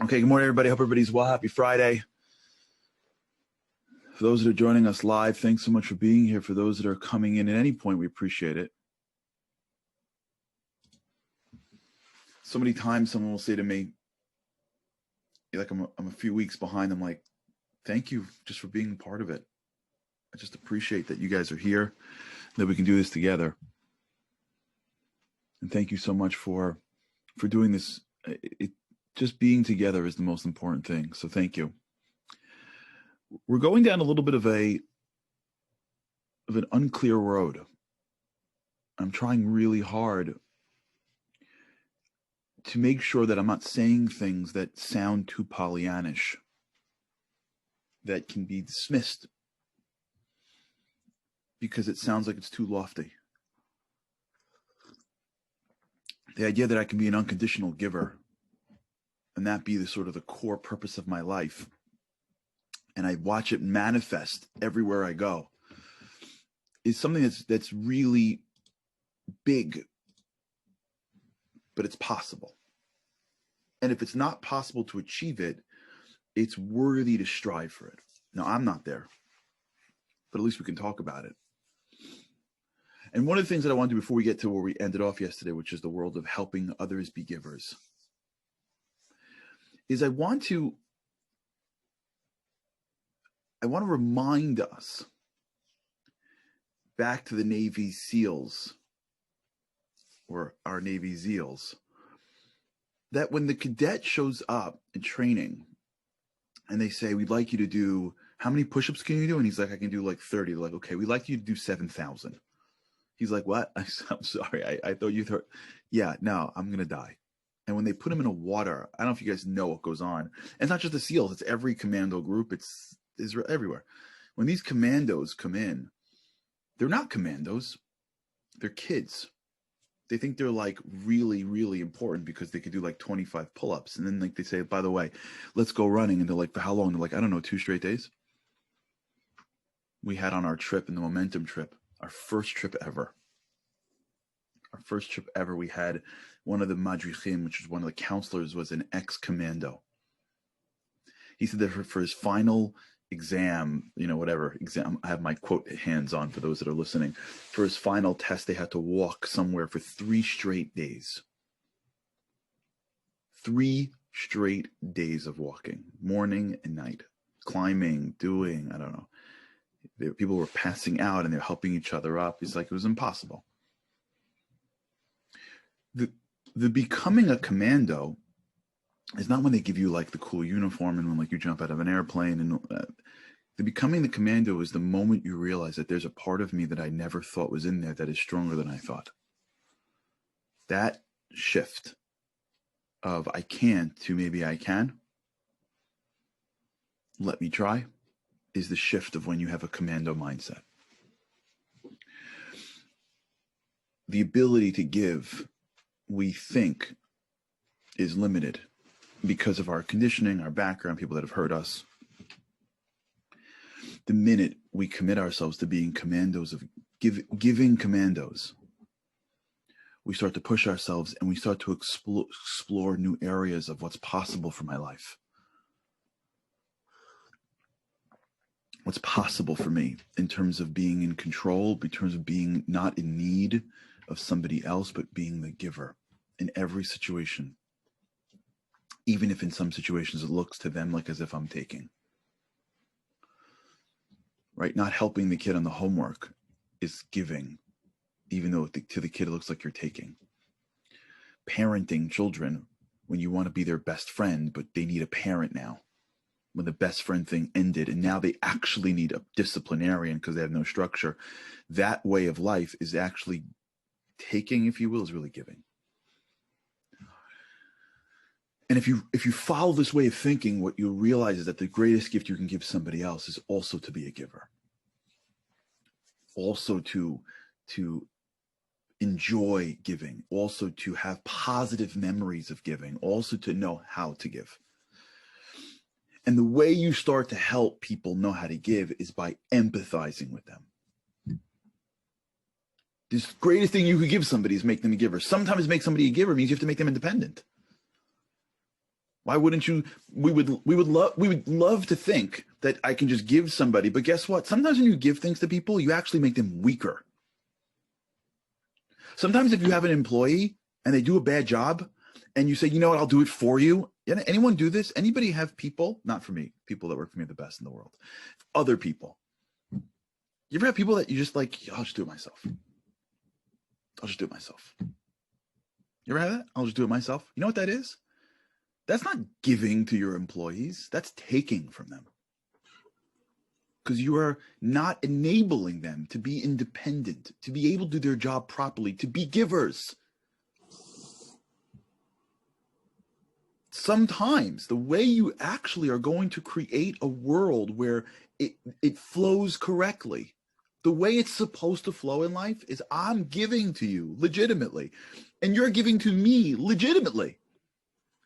Okay, good morning, everybody. Hope everybody's well. Happy Friday. For those that are joining us live, thanks so much for being here. For those that are coming in at any point, we appreciate it. So many times someone will say to me, like I'm a few weeks behind. I'm like, thank you just for being part of it. I just appreciate that you guys are here, that we can do this together. And thank you so much for doing this. Just being together is the most important thing. So thank you. We're going down a little bit of an unclear road. I'm trying really hard to make sure that I'm not saying things that sound too Pollyannish, that can be dismissed because it sounds like it's too lofty. The idea that I can be an unconditional giver and that be the sort of the core purpose of my life, and I watch it manifest everywhere I go, is something that's really big, but it's possible. And if it's not possible to achieve it, it's worthy to strive for it. Now, I'm not there, but at least we can talk about it. And one of the things that I want to do before we get to where we ended off yesterday, which is the world of helping others be givers, is I want to remind us back to the Navy SEALs, or our Navy SEALs, that when the cadet shows up in training and they say, we'd like you to do, how many push-ups can you do? And he's like, I can do like 30. They're like, okay, we'd like you to do 7,000. He's like, what? I'm sorry. I thought you thought, yeah, no, I'm going to die. And when they put him in a water, I don't know if you guys know what goes on. And it's not just the SEALs, it's every commando group. It's everywhere. When these commandos come in, they're not commandos. They're kids. They think they're like really, really important because they could do like 25 pull-ups. And then like they say, by the way, let's go running. And they're like, for how long? They're like, I don't know, 2 straight days. We had on our trip, in the Momentum trip, our first trip ever. We had one of the madrichim, which is one of the counselors, was an ex-commando. He said that for his final exam, whatever exam, I have my quote hands on for those that are listening. For his final test, they had to walk somewhere for 3 straight days. 3 straight days of walking, morning and night, climbing, doing, I don't know. People were passing out and they're helping each other up. It's like it was impossible. The becoming a commando is not when they give you like the cool uniform and when like you jump out of an airplane. And the becoming the commando is the moment you realize that there's a part of me that I never thought was in there that is stronger than I thought. That shift of I can't to maybe I can, let me try, is the shift of when you have a commando mindset. The ability to give, we think, is limited because of our conditioning, our background, people that have hurt us. The minute we commit ourselves to being commandos, of giving commandos, we start to push ourselves and we start to explore new areas of what's possible for my life. What's possible for me in terms of being in control, in terms of being not in need of somebody else, but being the giver in every situation. Even if in some situations it looks to them like as if I'm taking. Right? Not helping the kid on the homework is giving, even though to the kid it looks like you're taking. Parenting children when you want to be their best friend, but they need a parent now. When the best friend thing ended and now they actually need a disciplinarian because they have no structure. That way of life is actually taking, if you will, is really giving. And if you follow this way of thinking, what you'll realize is that the greatest gift you can give somebody else is also to be a giver. Also to enjoy giving. Also to have positive memories of giving. Also to know how to give. And the way you start to help people know how to give is by empathizing with them. The greatest thing you could give somebody is make them a giver. Sometimes make somebody a giver means you have to make them independent. Why wouldn't you? We would love to think that I can just give somebody, but guess what? Sometimes when you give things to people, you actually make them weaker. Sometimes if you have an employee and they do a bad job and you say, you know what, I'll do it for you. Anyone do this? Anybody have people, not for me, people that work for me are the best in the world, other people. You ever have people that you just like, I'll just do it myself. I'll just do it myself. You ever have that? I'll just do it myself. You know what that is? That's not giving to your employees. That's taking from them. Because you are not enabling them to be independent, to be able to do their job properly, to be givers. Sometimes the way you actually are going to create a world where it flows correctly, the way it's supposed to flow in life is I'm giving to you legitimately, and you're giving to me legitimately.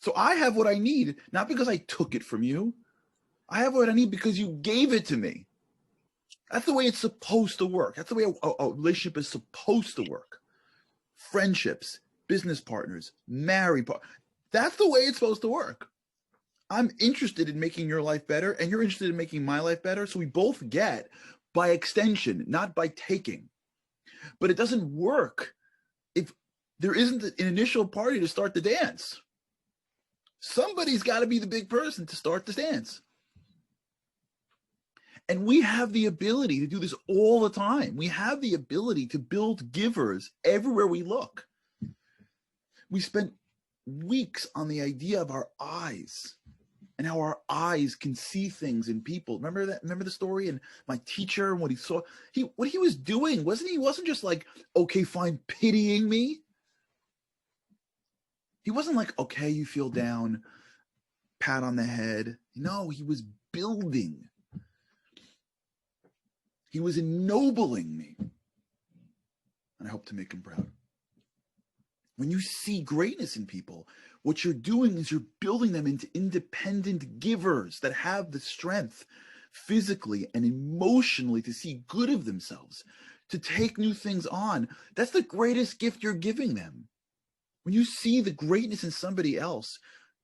So I have what I need, not because I took it from you. I have what I need because you gave it to me. That's the way it's supposed to work. That's the way a relationship is supposed to work. Friendships, business partners, married partners. That's the way it's supposed to work. I'm interested in making your life better, and you're interested in making my life better. So we both get by extension, not by taking. But it doesn't work if there isn't an initial party to start the dance. Somebody's got to be the big person to start the dance. And we have the ability to do this all the time. We have the ability to build givers everywhere we look. We spent weeks on the idea of our eyes and how our eyes can see things in people. Remember that? Remember the story? And my teacher and what he saw, what he was doing, he wasn't just like, okay, fine, pitying me. He wasn't like, okay, you feel down, pat on the head. No, he was building. He was ennobling me. And I hope to make him proud. When you see greatness in people, what you're doing is you're building them into independent givers that have the strength physically and emotionally to see good of themselves, to take new things on. That's the greatest gift you're giving them. When you see the greatness in somebody else,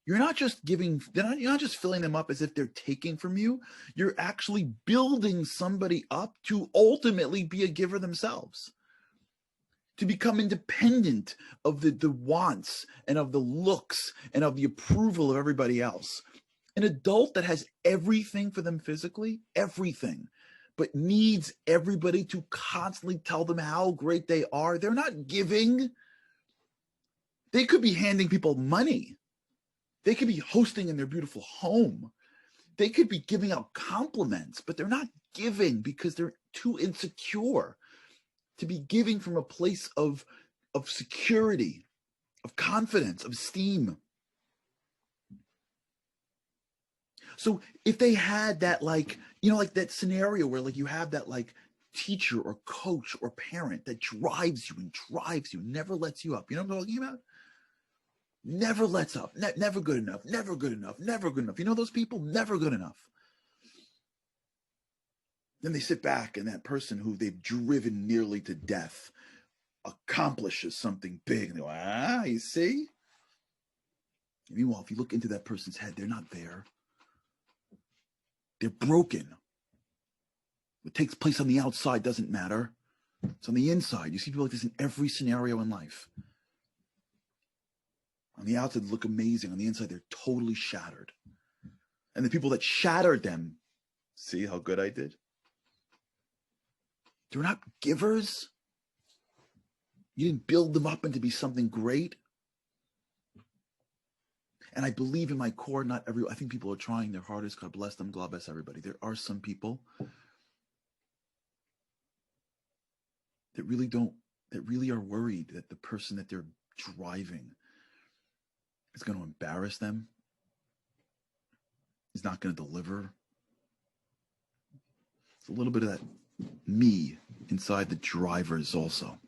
you're not just giving, you're not just filling them up as if they're taking from you. You're actually building somebody up to ultimately be a giver themselves, to become independent of the wants and of the looks and of the approval of everybody else. An adult that has everything for them physically, everything, but needs everybody to constantly tell them how great they are. They're not giving. They could be handing people money. They could be hosting in their beautiful home. They could be giving out compliments, but they're not giving because they're too insecure to be giving from a place of security, of confidence, of esteem. So if they had that, like that scenario where like you have that like teacher or coach or parent that drives you, never lets you up. You know what I'm talking about? Never lets up, never good enough, never good enough, never good enough. You know those people? Never good enough. Then they sit back and that person who they've driven nearly to death accomplishes something big. And they go, you see? Meanwhile, if you look into that person's head, they're not there. They're broken. What takes place on the outside doesn't matter. It's on the inside. You see people like this in every scenario in life. On the outside, they look amazing. On the inside, they're totally shattered. And the people that shattered them, see how good I did? They're not givers. You didn't build them up into be something great. And I believe in my core, I think people are trying their hardest. God bless them. God bless everybody. There are some people that really are worried that the person that they're driving is going to embarrass them, is not going to deliver. It's a little bit of that me inside the drivers also.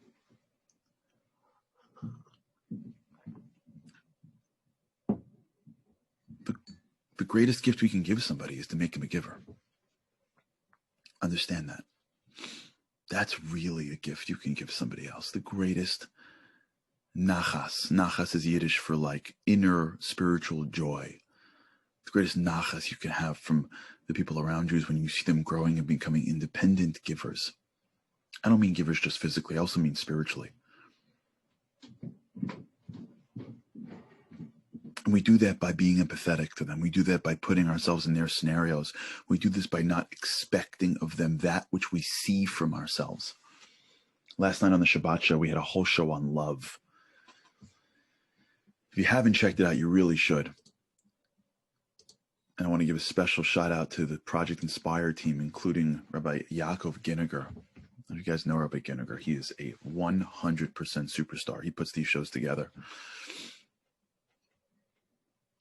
The greatest gift we can give somebody is to make them a giver. Understand that. That's really a gift you can give somebody else. The greatest nachas. Nachas is Yiddish for like inner spiritual joy. The greatest nachas you can have from the people around you is when you see them growing and becoming independent givers. I don't mean givers just physically, I also mean spiritually. And we do that by being empathetic to them. We do that by putting ourselves in their scenarios. We do this by not expecting of them that which we see from ourselves. Last night on the Shabbat show, we had a whole show on love. If you haven't checked it out, you really should. And I want to give a special shout out to the Project Inspire team, including Rabbi Yaakov Ginniger. If you guys know Rabbi Ginniger, he is a 100% superstar. He puts these shows together.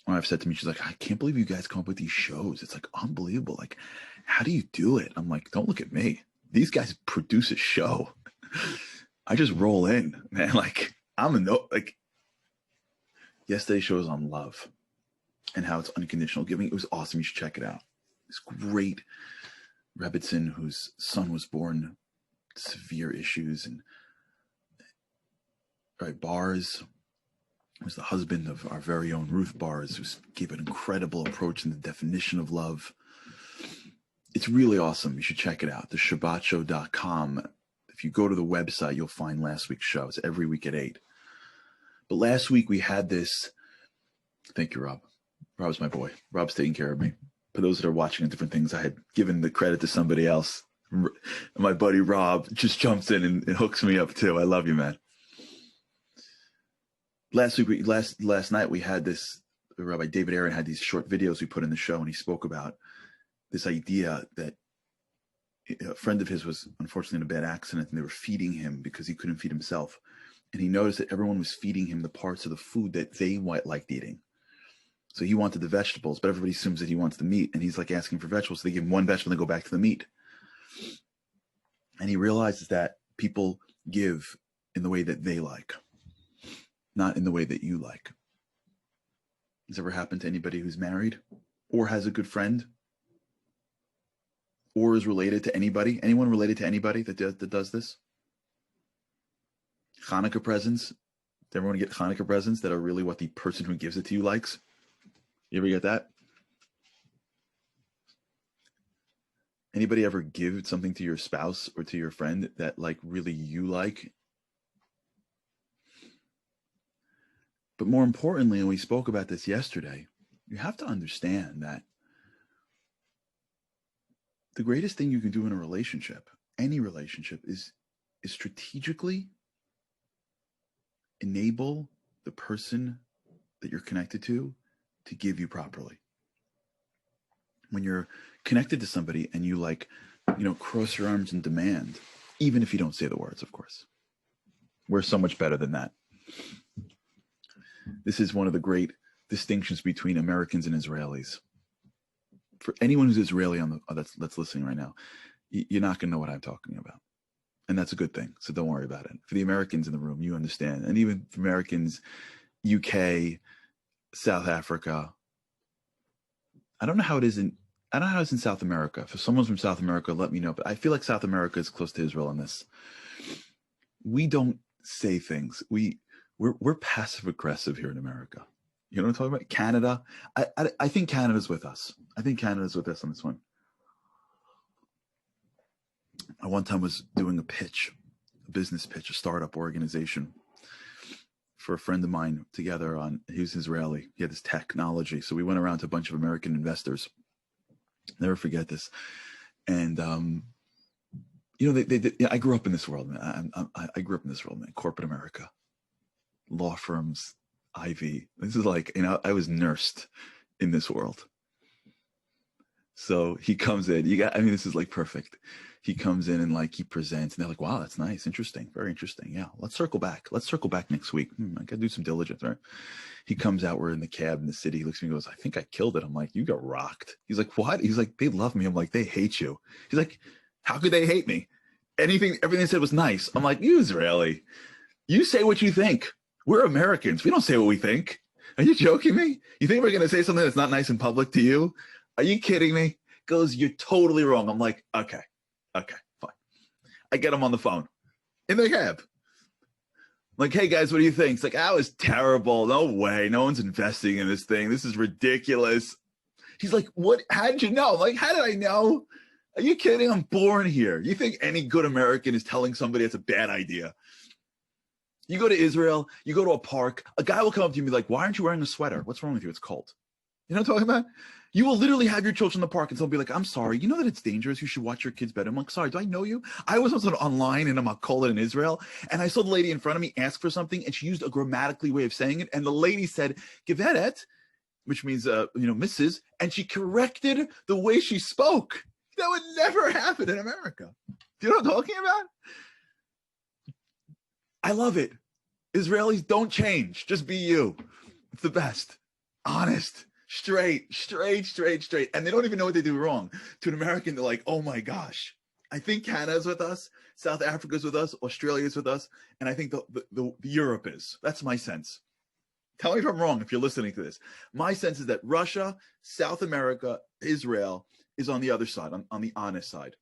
My wife said to me, she's like, I can't believe you guys come up with these shows. It's like unbelievable. Like, how do you do it? I'm like, don't look at me. These guys produce a show. I just roll in, man. Like, yesterday's show was on love and how it's unconditional giving. It was awesome. You should check it out. This great Rebbitzin, whose son was born severe issues, and Bars was the husband of our very own Ruth Bars, who gave an incredible approach in the definition of love. It's really awesome. You should check it out. theshabbatshow.com. If you go to the website, you'll find last week's show. It's every week at 8. But last week we had this. Thank you, Rob. Rob's my boy. Rob's taking care of me. For those that are watching different things, I had given the credit to somebody else. My buddy Rob just jumps in and hooks me up too. I love you, man. Last night we had this. Rabbi David Aaron had these short videos we put in the show, and he spoke about this idea that a friend of his was unfortunately in a bad accident, and they were feeding him because he couldn't feed himself. And he noticed that everyone was feeding him the parts of the food that they liked eating. So he wanted the vegetables, but everybody assumes that he wants the meat, and he's like asking for vegetables. So they give him one vegetable and they go back to the meat. And he realizes that people give in the way that they like, not in the way that you like. Has this ever happened to anybody who's married or has a good friend or is related to anybody? Anyone related to anybody that does this? Hanukkah presents. Does everyone get Hanukkah presents that are really what the person who gives it to you likes? You ever get that? Anybody ever give something to your spouse or to your friend that really you like? But more importantly, and we spoke about this yesterday, you have to understand that the greatest thing you can do in a relationship, any relationship, is strategically enable the person that you're connected to give you properly. When you're connected to somebody and you cross your arms and demand, even if you don't say the words, of course. We're so much better than that. This is one of the great distinctions between Americans and Israelis. For anyone who's Israeli that's listening right now, you're not going to know what I'm talking about. And that's a good thing. So don't worry about it. For the Americans in the room, you understand. And even for Americans, UK, South Africa. I don't know how it is in South America. If someone's from South America, let me know. But I feel like South America is close to Israel on this. We don't say things. We're passive aggressive here in America. You know what I'm talking about? Canada. I think Canada's with us. I think Canada's with us on this one. I one time was doing a business pitch, a startup organization for a friend of mine together he was Israeli. He had this technology. So we went around to a bunch of American investors. Never forget this. And, I grew up in this world, man. I grew up in this world, man. Corporate America, law firms, Ivy. This is I was nursed in this world. So he comes in, this is perfect. He comes in and he presents and they're like, wow, that's nice. Interesting. Very interesting. Yeah. Let's circle back next week. I got to do some diligence, right? He comes out. We're in the cab in the city. He looks at me and goes, I think I killed it. I'm like, you got rocked. He's like, what? He's like, they love me. I'm like, they hate you. He's like, how could they hate me? Everything they said was nice. I'm like, you Israeli, you say what you think. We're Americans. We don't say what we think. Are you joking me? You think we're going to say something that's not nice in public to you? Are you kidding me? Goes, you're totally wrong. I'm like, okay, fine. I get him on the phone in the cab. Like, hey guys, what do you think? It's like, that was terrible. No way. No one's investing in this thing. This is ridiculous. He's like, what? How did you know? Like, how did I know? Are you kidding? I'm born here. You think any good American is telling somebody it's a bad idea? You go to Israel, you go to a park, a guy will come up to you and be like, why aren't you wearing a sweater? What's wrong with you? It's cold. You know what I'm talking about? You will literally have your children in the park and someone will be like, I'm sorry, you know that it's dangerous. You should watch your kids better. I'm like, sorry, do I know you? I was also online in a makola in Israel, and I saw the lady in front of me ask for something, and she used a grammatically way of saying it. And the lady said, Geveret, which means, Mrs., and she corrected the way she spoke. That would never happen in America. Do you know what I'm talking about? I love it. Israelis, don't change. Just be you. It's the best. Honest. Straight. And they don't even know what they do wrong. To an American, they're like, oh my gosh. I think Canada's with us. South Africa's with us. Australia's with us. And I think the Europe is. That's my sense. Tell me if I'm wrong if you're listening to this. My sense is that Russia, South America, Israel is on the other side, on the honest side.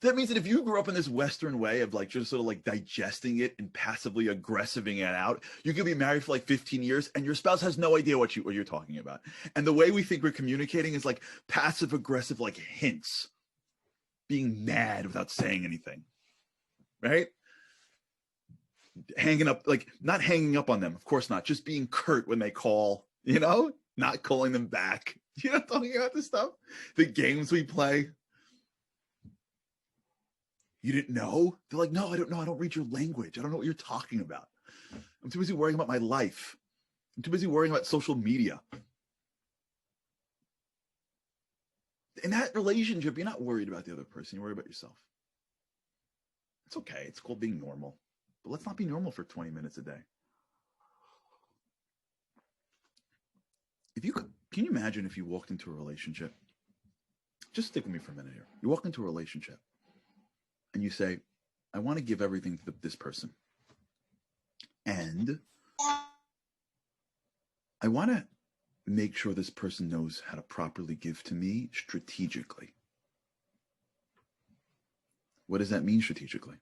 That means that if you grew up in this Western way of like just sort of like digesting it and passively aggressiving it out, you could be married for like 15 years and your spouse has no idea what you're talking about. And the way we think we're communicating is like passive aggressive, like hints, being mad without saying anything, right? Hanging up, like not hanging up on them, of course not, just being curt when they call, not calling them back. You know, talking about this stuff, the games we play. You didn't know? They're like, no, I don't know. I don't read your language. I don't know what you're talking about. I'm too busy worrying about my life. I'm too busy worrying about social media. In that relationship, you're not worried about the other person. You worry about yourself. It's okay. It's called being normal. But let's not be normal for 20 minutes a day. Can you imagine if you walked into a relationship? Just stick with me for a minute here. You walk into a relationship and you say, I want to give everything to this person. And I want to make sure this person knows how to properly give to me strategically. What does that mean strategically?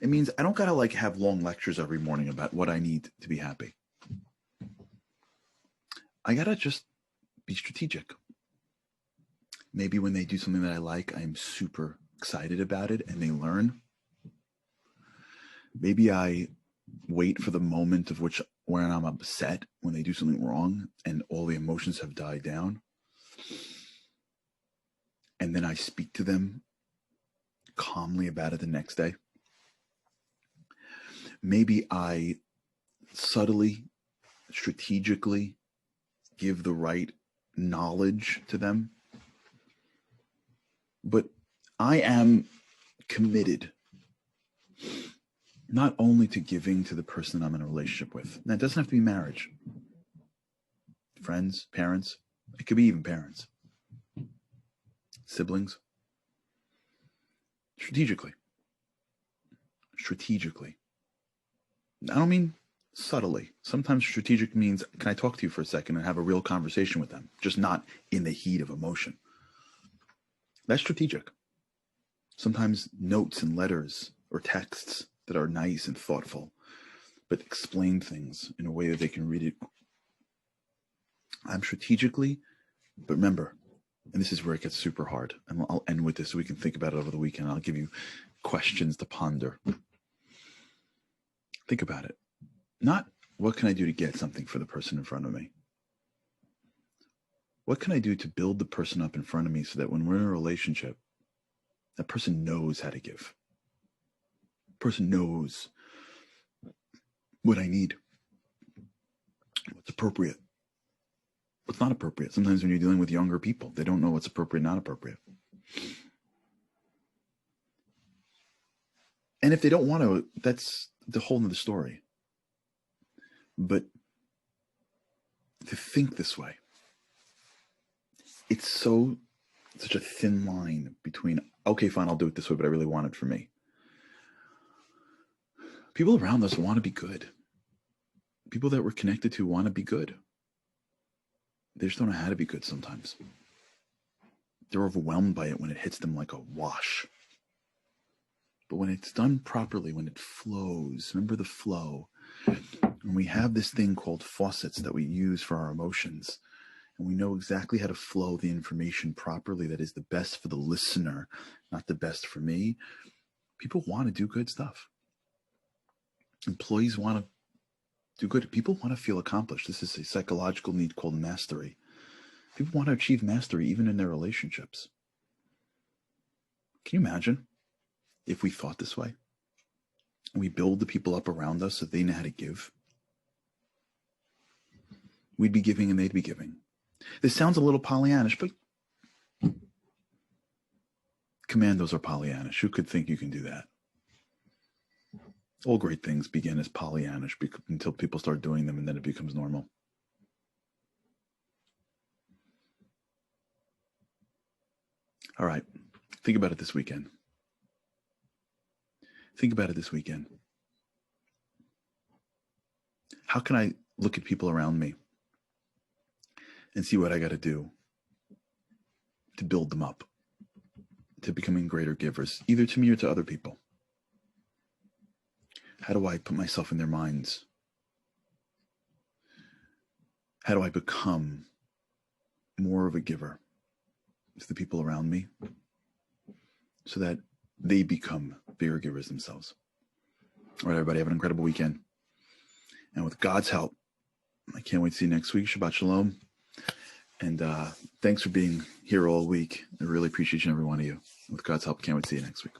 It means I don't got to like have long lectures every morning about what I need to be happy. I got to just be strategic. Maybe when they do something that I like, I'm super excited about it and they learn. Maybe I wait for the moment of when I'm upset when they do something wrong and all the emotions have died down. And then I speak to them calmly about it the next day. Maybe I subtly, strategically give the right knowledge to them. But I am committed not only to giving to the person I'm in a relationship with. Now, it doesn't have to be marriage. Friends, parents. It could be even parents. Siblings. Strategically. I don't mean subtly. Sometimes strategic means, can I talk to you for a second and have a real conversation with them? Just not in the heat of emotion. That's strategic. Sometimes notes and letters or texts that are nice and thoughtful, but explain things in a way that they can read it. I'm strategically, but remember, and this is where it gets super hard, and I'll end with this so we can think about it over the weekend. I'll give you questions to ponder. Think about it. Not what can I do to get something for the person in front of me? What can I do to build the person up in front of me so that when we're in a relationship, that person knows how to give? Person knows what I need, what's appropriate, what's not appropriate. Sometimes when you're dealing with younger people, they don't know what's appropriate, not appropriate. And if they don't want to, that's the whole other story. But to think this way, it's such a thin line between, okay, fine, I'll do it this way, but I really want it for me. People around us want to be good. People that we're connected to want to be good. They just don't know how to be good sometimes. They're overwhelmed by it when it hits them like a wash. But when it's done properly, when it flows, remember the flow. When we have this thing called faucets that we use for our emotions, and we know exactly how to flow the information properly that is the best for the listener, not the best for me, people want to do good stuff. Employees want to do good. People want to feel accomplished. This is a psychological need called mastery. People want to achieve mastery even in their relationships. Can you imagine if we thought this way? And we build the people up around us so they know how to give? We'd be giving and they'd be giving. This sounds a little Pollyannish, but commandos are Pollyannish. Who could think you can do that? All great things begin as Pollyannish until people start doing them, and then it becomes normal. All right. Think about it this weekend. Think about it this weekend. How can I look at people around me and see what I got to do to build them up, to becoming greater givers, either to me or to other people? How do I put myself in their minds? How do I become more of a giver to the people around me so that they become bigger givers themselves? All right, everybody, have an incredible weekend. And with God's help, I can't wait to see you next week. Shabbat Shalom. And thanks for being here all week. I really appreciate each and every one of you. With God's help, can't wait to see you next week.